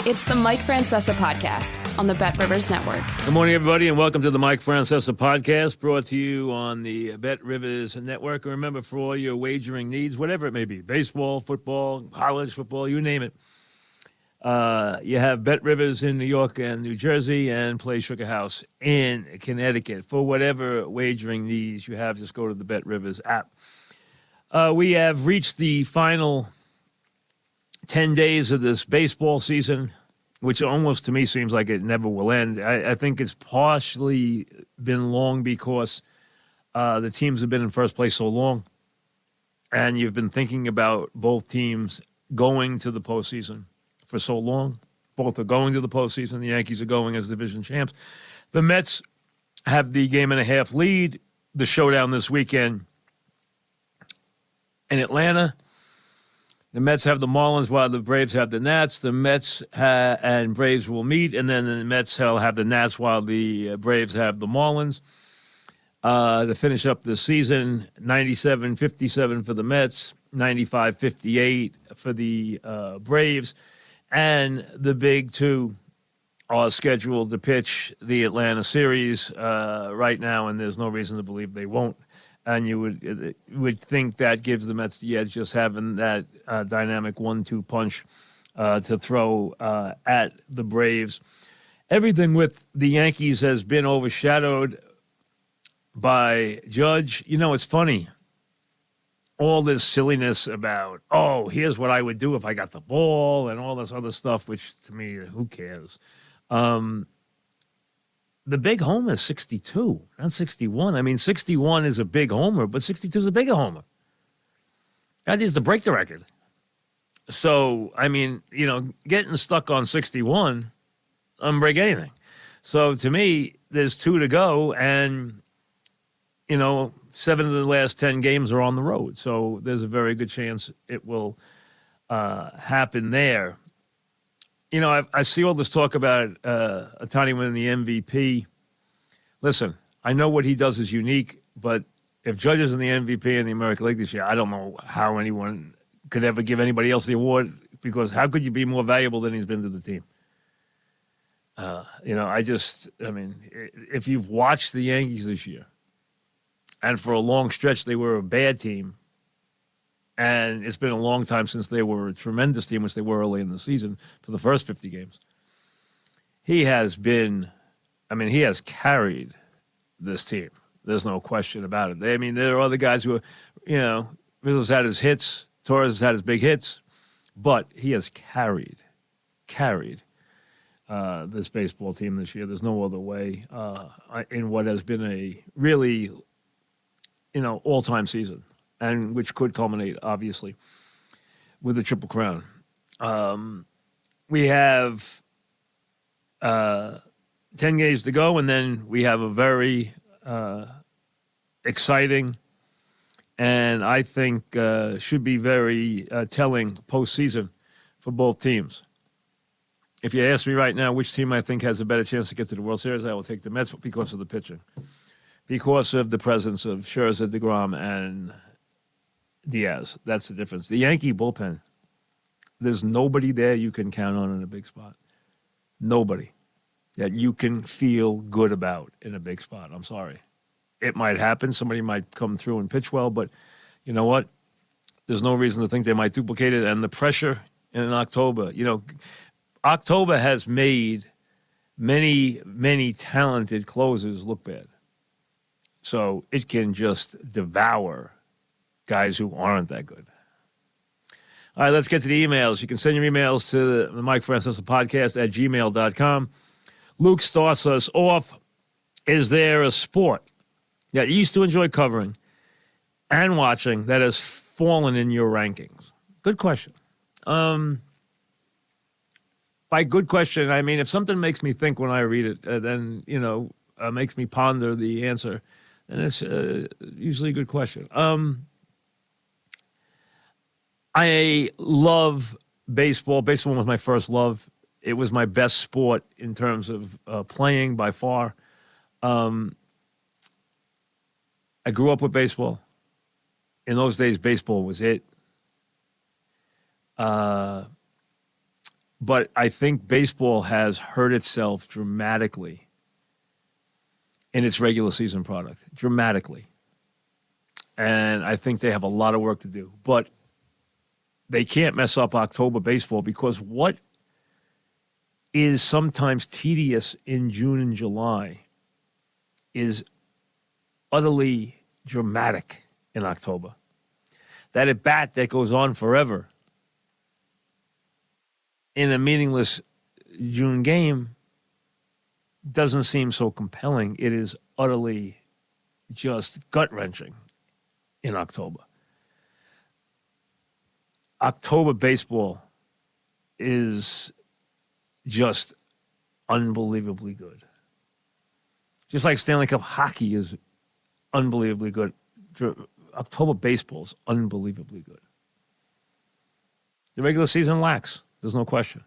It's the Mike Francesa Podcast on the Bet Rivers Network. Good morning, everybody, and welcome to the Mike Francesa Podcast, brought to you on the Bet Rivers Network. And remember, for all your wagering needs, whatever it may be, baseball, football, college football, you name it, you have Bet Rivers in New York and New Jersey and Play Sugar House in Connecticut. For whatever wagering needs you have, just go to the Bet Rivers app. We have reached the final 10 days of this baseball season, which almost to me seems like it never will end. I think it's partially been long because the teams have been in first place so long, and you've been thinking about both teams going to the postseason for so long. Both are going to the postseason. The Yankees are going as division champs. The Mets have the game-and-a-half lead. The showdown this weekend in Atlanta. The Mets have the Marlins while the Braves have the Nats. The Mets and Braves will meet, and then the Mets will have the Nats while the Braves have the Marlins. To finish up the season, 97-57 for the Mets, 95-58 for the Braves. And the big two are scheduled to pitch the Atlanta series right now, and there's no reason to believe they won't. And you would think that gives the Mets the edge, just having that dynamic 1-2 punch to throw at the Braves. Everything with the Yankees has been overshadowed by Judge. You know, it's funny. All this silliness about, oh, here's what I would do if I got the ball and all this other stuff, which to me, who cares? The big homer is 62, not 61. I mean, 61 is a big homer, but 62 is a bigger homer. That is to break the record. So, I mean, you know, getting stuck on 61 doesn't break anything. So, to me, there's 2 to go, and, you know, 7 of the last 10 games are on the road. So, there's a very good chance it will happen there. You know, I see all this talk about Ohtani winning the MVP. Listen, I know what he does is unique, but if Judge is in the MVP in the American League this year, I don't know how anyone could ever give anybody else the award, because how could you be more valuable than he's been to the team? You know, I mean, if you've watched the Yankees this year, and for a long stretch they were a bad team, and it's been a long time since they were a tremendous team, which they were early in the season for the first 50 games. He has been, I mean, he has carried this team. There's no question about it. I mean, there are other guys who are, you know, Rizzo's had his hits, Torres has had his big hits, but he has carried this baseball team this year. There's no other way in what has been a really, you know, all-time season, and which could culminate, obviously, with the Triple Crown. We have 10 games to go, and then we have a very exciting and I think should be very telling postseason for both teams. If you ask me right now which team I think has a better chance to get to the World Series, I will take the Mets because of the pitching, because of the presence of Scherzer, DeGrom, and Diaz. That's the difference. The Yankee bullpen, there's nobody there you can count on in a big spot. Nobody that you can feel good about in a big spot. I'm sorry. It might happen. Somebody might come through and pitch well, but you know what? There's no reason to think they might duplicate it. And the pressure in October, you know, October has made many, many talented closers look bad. So it can just devour guys who aren't that good. All right, let's get to the emails. You can send your emails to the Mike Francesa Podcast at gmail.com. Luke starts us off. Is there a sport that you used to enjoy covering and watching that has fallen in your rankings? Good question. By good question, I mean if something makes me think when I read it, then, you know, makes me ponder the answer, then it's usually a good question. I love baseball. Baseball was my first love. It was my best sport in terms of playing by far. I grew up with baseball. In those days, baseball was it. But But I think baseball has hurt itself dramatically in its regular season product, dramatically. And I think they have a lot of work to do. But they can't mess up October baseball, because what is sometimes tedious in June and July is utterly dramatic in October. That at bat that goes on forever in a meaningless June game doesn't seem so compelling. It is utterly just gut-wrenching in October. October baseball is just unbelievably good. Just like Stanley Cup hockey is unbelievably good, October baseball is unbelievably good. The regular season lacks. There's no question.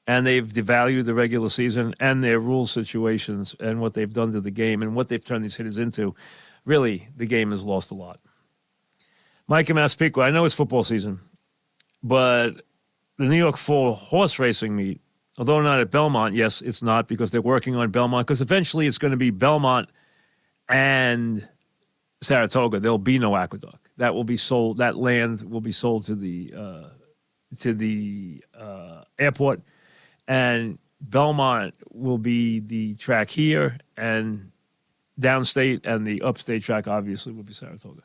And they've devalued the regular season and their rule situations and what they've done to the game and what they've turned these hitters into. Really, the game has lost a lot. Mike in Massapequa, I know it's football season, but the New York Fall horse racing meet, although not at Belmont, yes, it's not, because they're working on Belmont, because eventually it's going to be Belmont and Saratoga. There'll be no aqueduct. That will be sold. That land will be sold to the airport, and Belmont will be the track here, and downstate and the upstate track obviously will be Saratoga.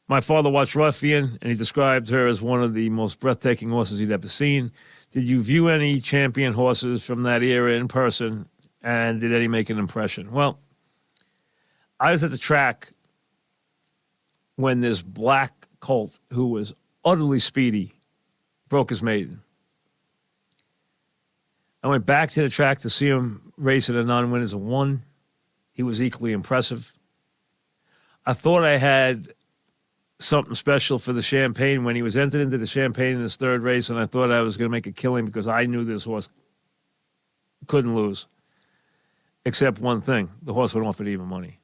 My father watched Ruffian, and he described her as one of the most breathtaking horses he'd ever seen. Did you view any champion horses from that era in person, and did any make an impression? Well, I was at the track when this black colt, who was utterly speedy, broke his maiden. I went back to the track to see him race at a non-winners of one. He was equally impressive. I thought I had something special for the Champagne when he was entered into the Champagne in his third race, and I thought I was going to make a killing because I knew this horse couldn't lose. Except one thing, the horse went off at even money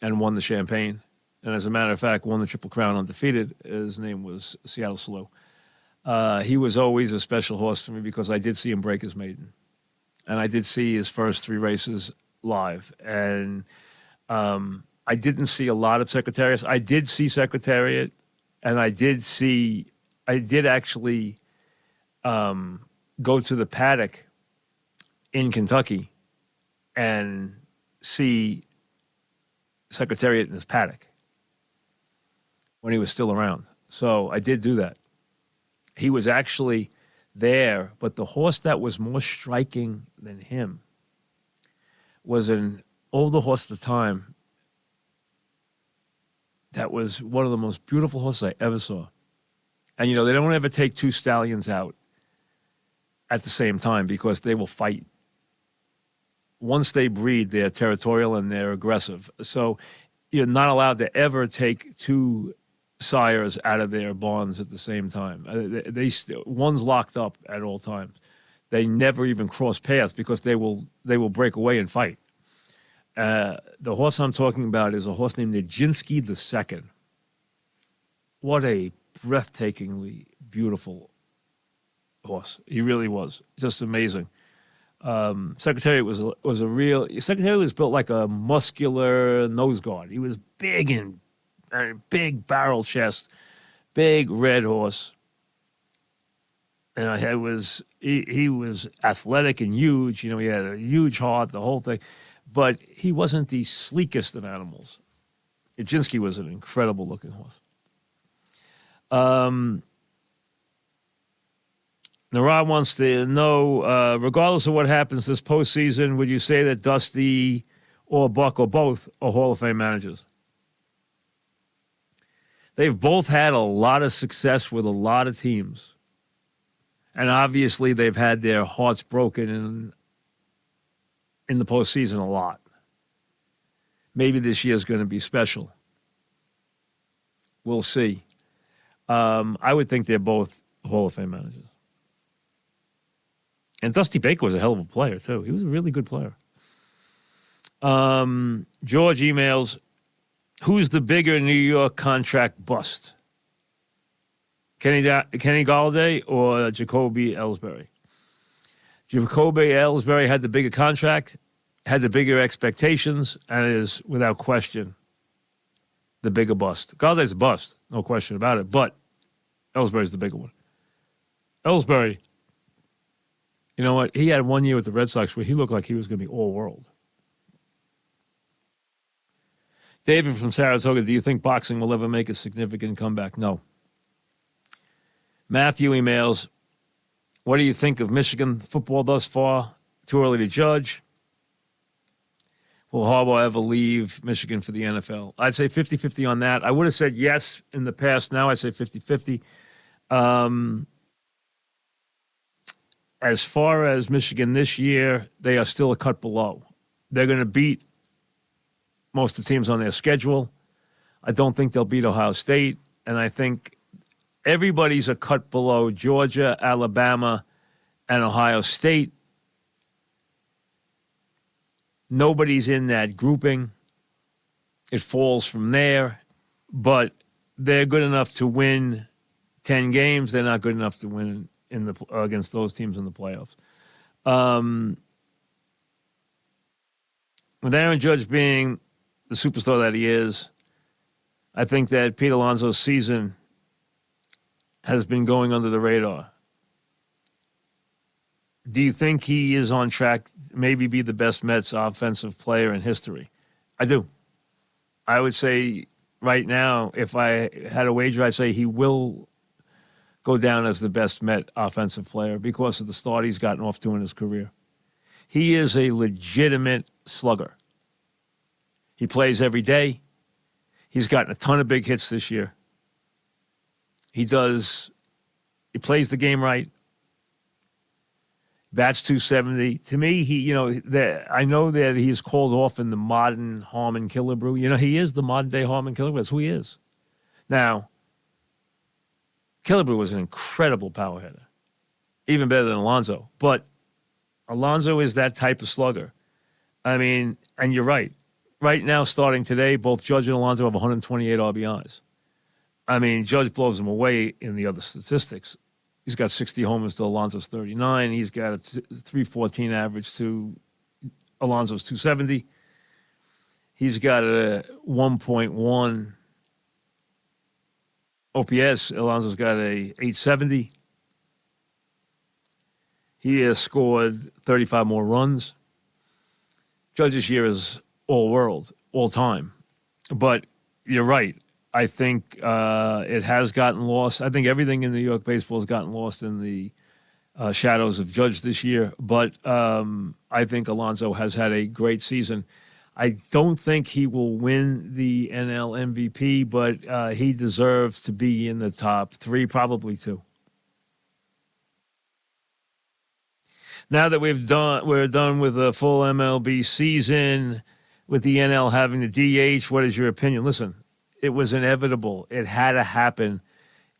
and won the Champagne. And as a matter of fact, won the Triple Crown undefeated. His name was Seattle Slew. He was always a special horse for me because I did see him break his maiden. And I did see his first three races live. And I didn't see a lot of Secretariat. I did see Secretariat, and I did actually go to the paddock in Kentucky and see Secretariat in his paddock when he was still around. So I did do that. He was actually there, but the horse that was more striking than him was an older horse at the time that was one of the most beautiful horses I ever saw. And, you know, they don't ever take two stallions out at the same time because they will fight. Once they breed, they're territorial and they're aggressive. So you're not allowed to ever take two sires out of their barns at the same time. One's locked up at all times. They never even cross paths because they will break away and fight. The horse I'm talking about is a horse named Nijinsky II. What a breathtakingly beautiful horse. He really was. Just amazing. Secretariat was Secretariat was built like a muscular nose guard. He was big and big barrel chest, big red horse. And he was athletic and huge. You know, he had a huge heart, the whole thing. But he wasn't the sleekest of animals. Nijinsky was an incredible looking horse. Narad wants to know, regardless of what happens this postseason, would you say that Dusty or Buck or both are Hall of Fame managers? They've both had a lot of success with a lot of teams. And obviously they've had their hearts broken in the postseason a lot. Maybe this year's going to be special. We'll see. I would think they're both Hall of Fame managers. And Dusty Baker was a hell of a player, too. He was a really good player. George emails, who's the bigger New York contract bust? Kenny Galladay or Jacoby Ellsbury? Jacoby Ellsbury had the bigger contract, had the bigger expectations, and is, without question, the bigger bust. Galladay's a bust, no question about it, but Ellsbury's the bigger one. Ellsbury, you know what? He had 1 year with the Red Sox where he looked like he was going to be all-world. David from Saratoga, do you think boxing will ever make a significant comeback? No. Matthew emails, what do you think of Michigan football thus far? Too early to judge. Will Harbaugh ever leave Michigan for the NFL? I'd say 50-50 on that. I would have said yes in the past. Now I'd say 50-50. As far as Michigan this year, they are still a cut below. They're going to beat most of the teams on their schedule. I don't think they'll beat Ohio State. And I think everybody's a cut below Georgia, Alabama, and Ohio State. Nobody's in that grouping. It falls from there. But they're good enough to win 10 games. They're not good enough to win against those teams in the playoffs. With Aaron Judge being the superstar that he is, I think that Pete Alonzo's season has been going under the radar. Do you think he is on track to maybe be the best Mets offensive player in history? I do. I would say right now, if I had a wager, I'd say he will go down as the best Met offensive player because of the start he's gotten off to in his career. He is a legitimate slugger. He plays every day. He's gotten a ton of big hits this year. He plays the game right. Bats 270. To me, I know that he's called off in the modern Harmon Killebrew. He is the modern day Harmon Killebrew. That's who he is. Now, Killebrew was an incredible power hitter, even better than Alonzo. But Alonzo is that type of slugger. I mean, and you're right. Right now, starting today, both Judge and Alonzo have 128 RBIs. I mean, Judge blows him away in the other statistics. He's got 60 homers to Alonzo's 39. He's got a 314 average to Alonzo's 270. He's got a 1.1 OPS. Alonzo's got a 870. He has scored 35 more runs. Judge's year is all world, all time. But you're right. I think it has gotten lost. I think everything in New York baseball has gotten lost in the shadows of Judge this year. But I think Alonzo has had a great season. I don't think he will win the NL MVP, but he deserves to be in the top three, probably two. Now that we're done with the full MLB season, with the NL having the DH, what is your opinion? Listen, it was inevitable. It had to happen.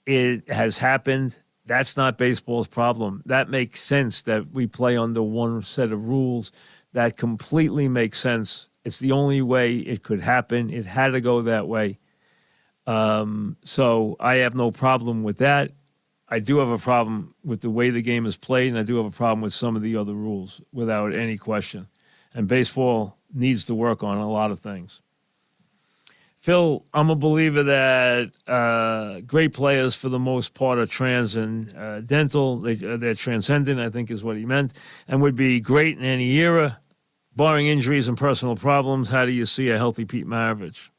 It has happened. That's not baseball's problem. That makes sense that we play under one set of rules. That completely makes sense. It's the only way it could happen. It had to go that way. So I have no problem with that. I do have a problem with the way the game is played, and I do have a problem with some of the other rules, without any question. And baseball needs to work on a lot of things. Phil, I'm a believer that great players, for the most part, are transcendental. They're transcendent, I think is what he meant, and would be great in any era. Barring injuries and personal problems, how do you see a healthy Pete Maravich?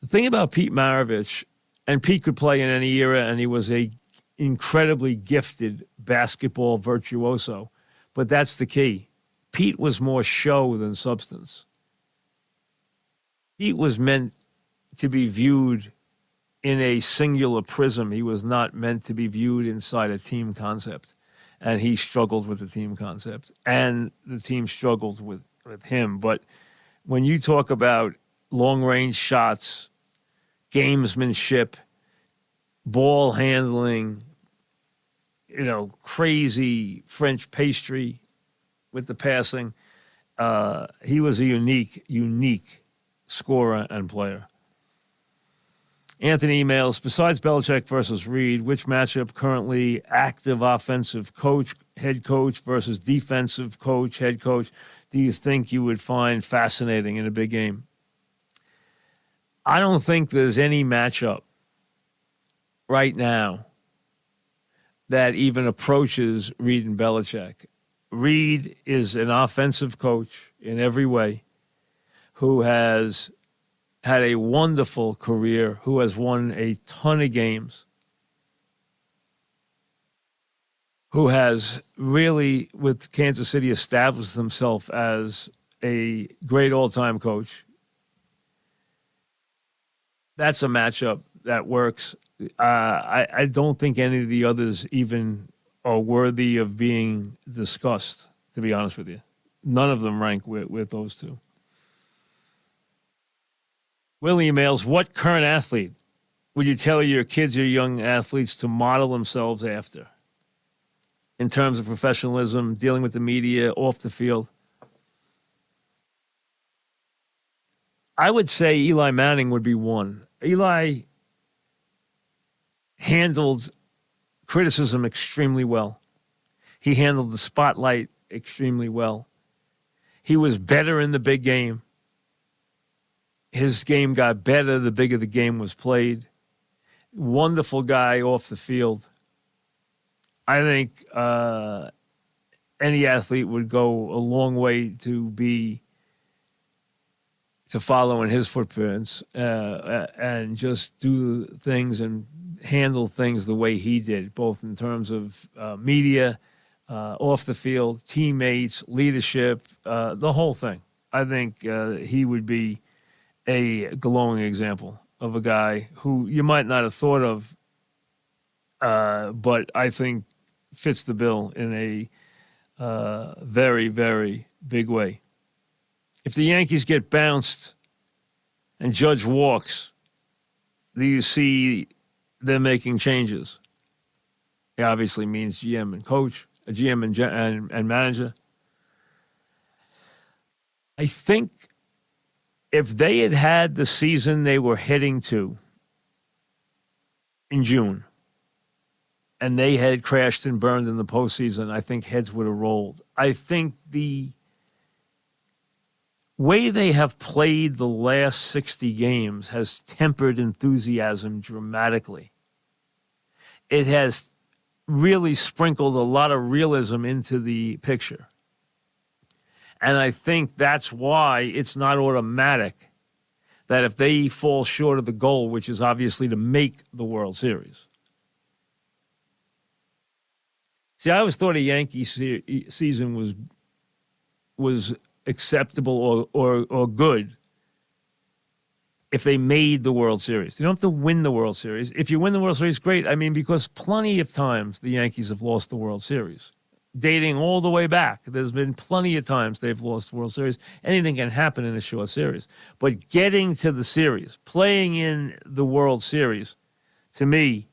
The thing about Pete Maravich, and Pete could play in any era, and he was a incredibly gifted basketball virtuoso, but that's the key. Pete was more show than substance. Pete was meant to be viewed in a singular prism. He was not meant to be viewed inside a team concept. And he struggled with the team concept. And the team struggled with him. But when you talk about long-range shots, gamesmanship, ball handling, crazy French pastry with the passing, he was a unique scorer and player. Anthony emails, besides Belichick versus Reed, which matchup currently active offensive coach, head coach versus defensive coach, head coach, do you think you would find fascinating in a big game? I don't think there's any matchup right now that even approaches Reed and Belichick. Reed is an offensive coach in every way who has had a wonderful career, who has won a ton of games, who has really, with Kansas City, established himself as a great all-time coach. That's a matchup that works. I don't think any of the others even are worthy of being discussed, to be honest with you. None of them rank with those two. Will emails, what current athlete would you tell your kids or young athletes to model themselves after in terms of professionalism, dealing with the media, off the field? I would say Eli Manning would be one. Eli handled criticism extremely well. He handled the spotlight extremely well. He was better in the big game. His game got better the bigger the game was played. Wonderful guy off the field. I think any athlete would go a long way to follow in his footprints and just do things and handle things the way he did, both in terms of media, off the field, teammates, leadership, the whole thing. I think he would be a glowing example of a guy who you might not have thought of, but I think fits the bill in a very, very big way. If the Yankees get bounced and Judge walks, do you see them making changes? It obviously means GM and coach, a GM and manager. I think if they had had the season they were heading to in June and they had crashed and burned in the postseason, I think heads would have rolled. I think the way they have played the last 60 games has tempered enthusiasm dramatically. It has really sprinkled a lot of realism into the picture. And I think that's why it's not automatic that if they fall short of the goal, which is obviously to make the World Series. See, I always thought a Yankee season was acceptable or good if they made the World Series. You don't have to win the World Series. If you win the World Series, great. I mean, because plenty of times the Yankees have lost the World Series. Dating all the way back, there's been plenty of times they've lost the World Series. Anything can happen in a short series. But getting to the series, playing in the World Series, to me,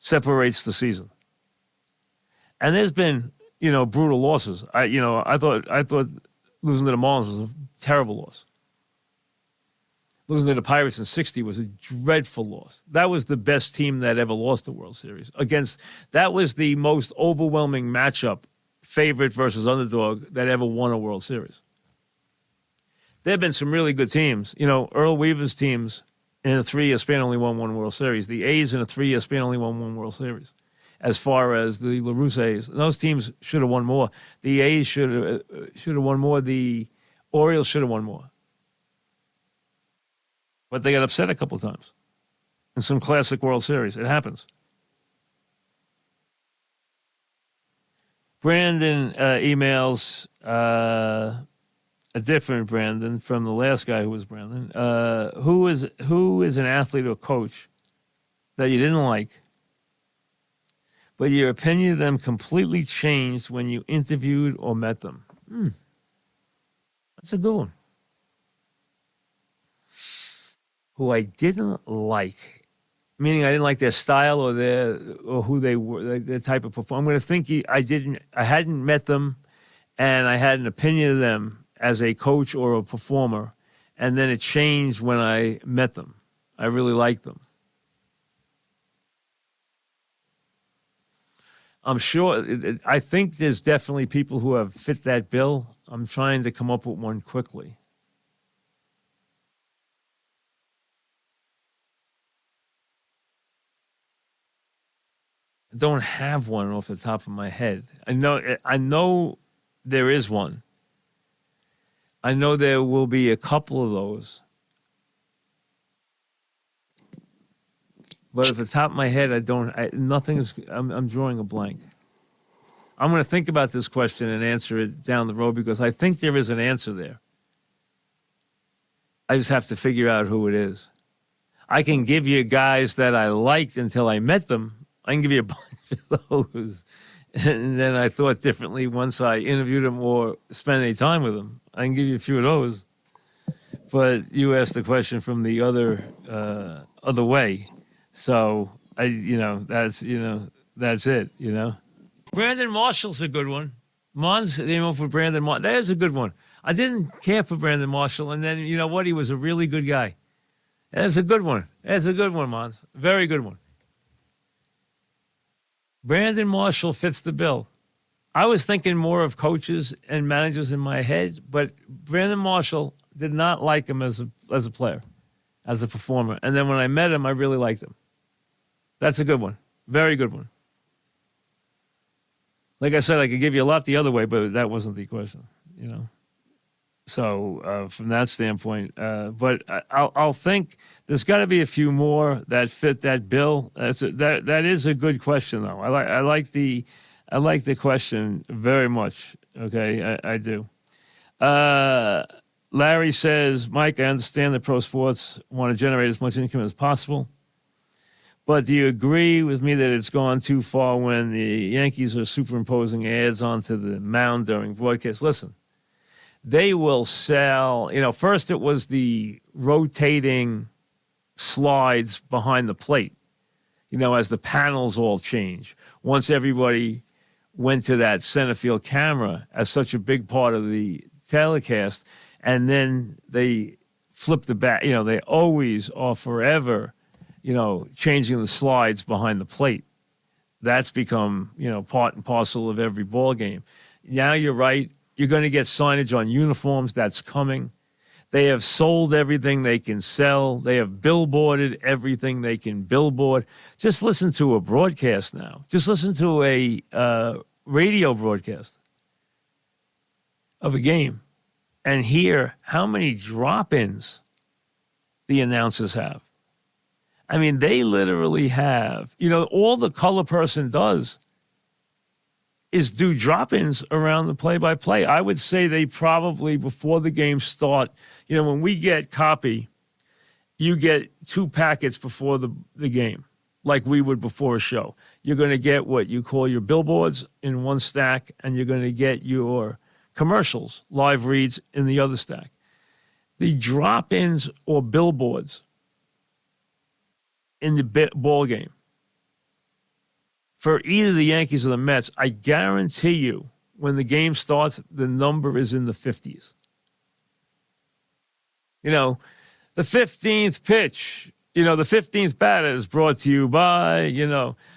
separates the season. And there's been, brutal losses. I thought losing to the Marlins was a terrible loss. Losing to the Pirates in '60 was a dreadful loss. That was the best team that ever lost the World Series. That was the most overwhelming matchup, favorite versus underdog, that ever won a World Series. There have been some really good teams. Earl Weaver's teams in a 3-year span only won one World Series. The A's in a 3-year span only won one World Series. As far as the LaRusse A's, those teams should have won more. The A's should have won more. The Orioles should have won more. But they got upset a couple of times in some classic World Series. It happens. Brandon emails a different Brandon from the last guy who was Brandon. Who is an athlete or coach that you didn't like, but your opinion of them completely changed when you interviewed or met them? That's a good one. Who I didn't like, meaning I didn't like their style or who they were, their type of performance. I'm going to think I hadn't met them, and I had an opinion of them as a coach or a performer, and then it changed when I met them. I really liked them. I'm sure. I think there's definitely people who have fit that bill. I'm trying to come up with one quickly. I don't have one off the top of my head. I know there is one. I know there will be a couple of those. But at the top of my head, I'm drawing a blank. I'm going to think about this question and answer it down the road because I think there is an answer there. I just have to figure out who it is. I can give you guys that I liked until I met them. I can give you a bunch of those. And then I thought differently once I interviewed them or spent any time with them. I can give you a few of those. But you asked the question from the other way. So that's it, Brandon Marshall's a good one. Mons, for Brandon Marshall. That is a good one. I didn't care for Brandon Marshall, and then, you know what? He was a really good guy. That's a good one. That's a good one, Mons. Very good one. Brandon Marshall fits the bill. I was thinking more of coaches and managers in my head, but Brandon Marshall did not like him as a player, as a performer. And then when I met him, I really liked him. That's a good one. Very good one. Like I said, I could give you a lot the other way, but that wasn't the question, So from that standpoint, but I'll think there's got to be a few more that fit that bill. That is a good question, though. I like the question very much. Okay, I do. Larry says, Mike, I understand that pro sports want to generate as much income as possible. But do you agree with me that it's gone too far when the Yankees are superimposing ads onto the mound during broadcasts? Listen, they will sell, first it was the rotating slides behind the plate, as the panels all change. Once everybody went to that center field camera as such a big part of the telecast, and then they flipped the back, they always are forever changing the slides behind the plate. That's become, part and parcel of every ball game. Now you're right. You're going to get signage on uniforms. That's coming. They have sold everything they can sell. They have billboarded everything they can billboard. Just listen to a broadcast now. Just listen to a radio broadcast of a game and hear how many drop-ins the announcers have. I mean, they literally have, all the color person does is do drop-ins around the play-by-play. I would say they probably, before the game start, when we get copy, you get 2 packets before the game, like we would before a show. You're going to get what you call your billboards in one stack, and you're going to get your commercials, live reads in the other stack. The drop-ins or billboards in the ball game for either the Yankees or the Mets, I guarantee you, when the game starts, the number is in the 50s. The 15th pitch, the 15th batter is brought to you by,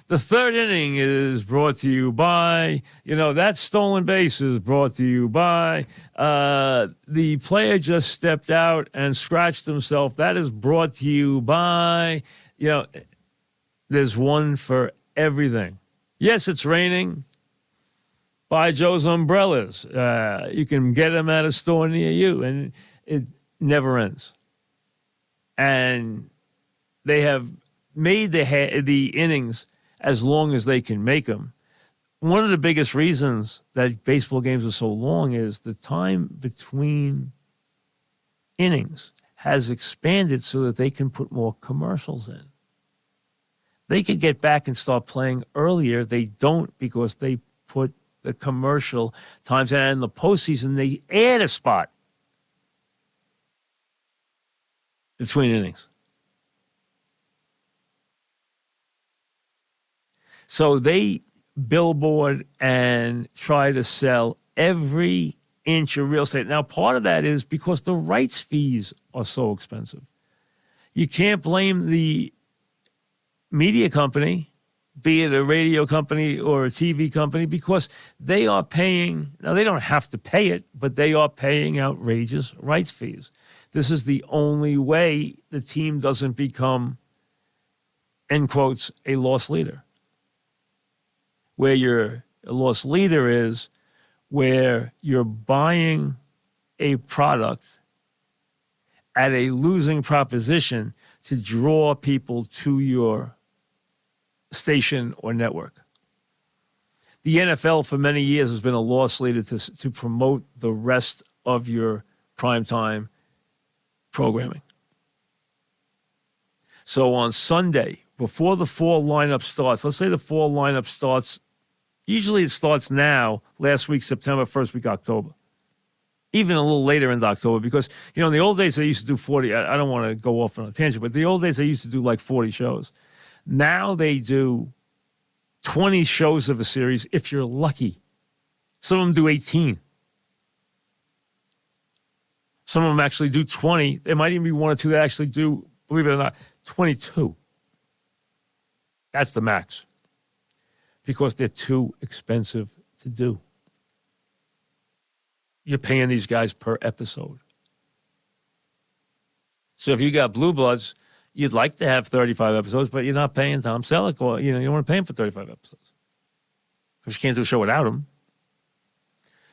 the third inning is brought to you by, that stolen base is brought to you by, the player just stepped out and scratched himself. That is brought to you by, there's one for everything. Yes, it's raining. Buy Joe's umbrellas. You can get them at a store near you, and it never ends. And they have made the innings as long as they can make them. One of the biggest reasons that baseball games are so long is the time between innings has expanded so that they can put more commercials in. They could get back and start playing earlier. They don't because they put the commercial times, and in the postseason, they add a spot between innings. So they billboard and try to sell every inch of real estate. Now, part of that is because the rights fees are so expensive. You can't blame the media company be it a radio company or a TV company, because they are paying, now they don't have to pay it, but they are paying outrageous rights fees. This is the only way the team doesn't become, end quotes, a loss leader. Where a loss leader is where you're buying a product at a losing proposition to draw people to your station or network. The NFL for many years has been a loss leader to promote the rest of your primetime programming. So on Sunday, before the fall lineup starts, let's say the fall lineup starts, usually it starts now, last week, September, first week, October. Even a little later into October, because, in the old days, they used to do 40. I don't want to go off on a tangent, but the old days, they used to do like 40 shows. Now they do 20 shows of a series if you're lucky. Some of them do 18. Some of them actually do 20. There might even be one or two that actually do, believe it or not, 22. That's the max. Because they're too expensive to do. You're paying these guys per episode. So if you got Blue Bloods, you'd like to have 35 episodes, but you're not paying Tom Selleck, or you don't want to pay him for 35 episodes. Because you can't do a show without him.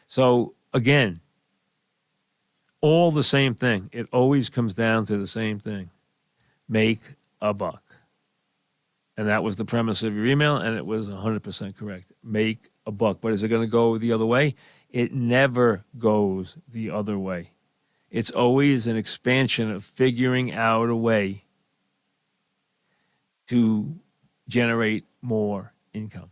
So again, all the same thing. It always comes down to the same thing. Make a buck. And that was the premise of your email, and it was 100% correct. Make a buck. But is it going to go the other way? It never goes the other way. It's always an expansion of figuring out a way to generate more income.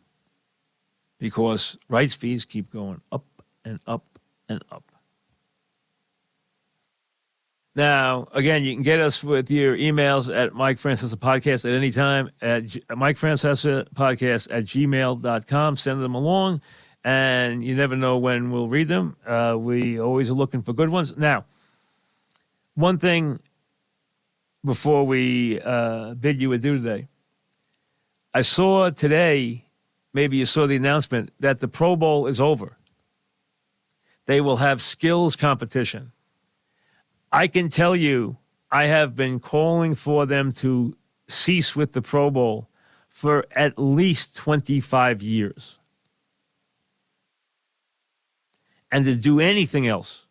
Because rights fees keep going up and up and up. Now, again, you can get us with your emails at Mike Francesa Podcast at any time at Mike Francesa Podcast at gmail.com. Send them along, and you never know when we'll read them. We always are looking for good ones. Now, one thing before we bid you adieu today. I saw today, maybe you saw the announcement, that the Pro Bowl is over. They will have skills competition. I can tell you, I have been calling for them to cease with the Pro Bowl for at least 25 years. And to do anything else,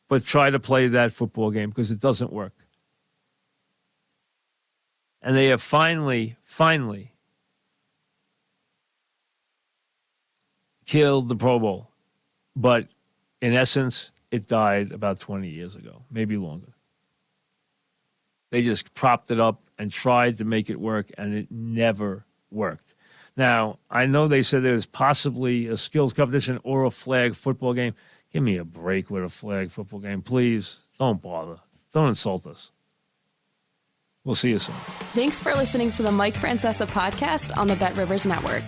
but try to play that football game, because it doesn't work. And they have finally killed the Pro Bowl. But in essence, it died about 20 years ago, maybe longer. They just propped it up and tried to make it work, and it never worked. Now, I know they said there's possibly a skills competition or a flag football game. Give me a break with a flag football game. Please, don't bother. Don't insult us. We'll see you soon. Thanks for listening to the Mike Francesa Podcast on the Bet Rivers Network.